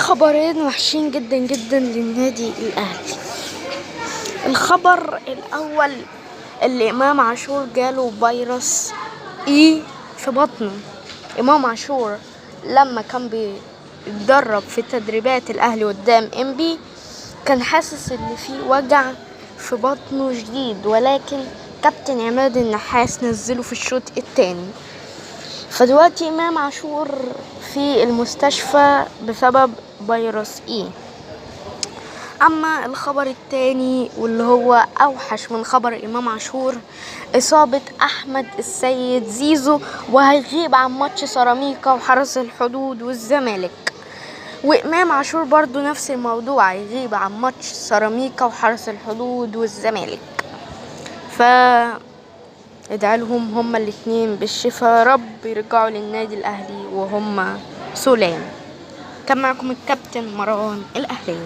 خبرين وحشين جدا جدا للنادي الأهلي. الخبر الأول اللي إمام عاشور جاله فيروس في بطنه. إمام عاشور لما كان بيتدرب في تدريبات الأهلي قدام إنبي كان حاسس إن في وجع في بطنه شديد، ولكن كابتن عماد النحاس نزله في الشوط الثاني. فدلوقتي إمام عاشور في المستشفى بسبب فيروس أما الخبر التاني واللي هو أوحش من خبر إمام عاشور، إصابة أحمد السيد زيزو، وهيغيب عن ماتش سيراميكا وحرس الحدود والزمالك. وإمام عاشور برضو نفس الموضوع، هيغيب عن ماتش سيراميكا وحرس الحدود والزمالك. ادعي لهم هما الاتنين بالشفاء، رب يرجعوا للنادي الأهلي وهما سلام. كان معكم الكابتن مروان الأهلي.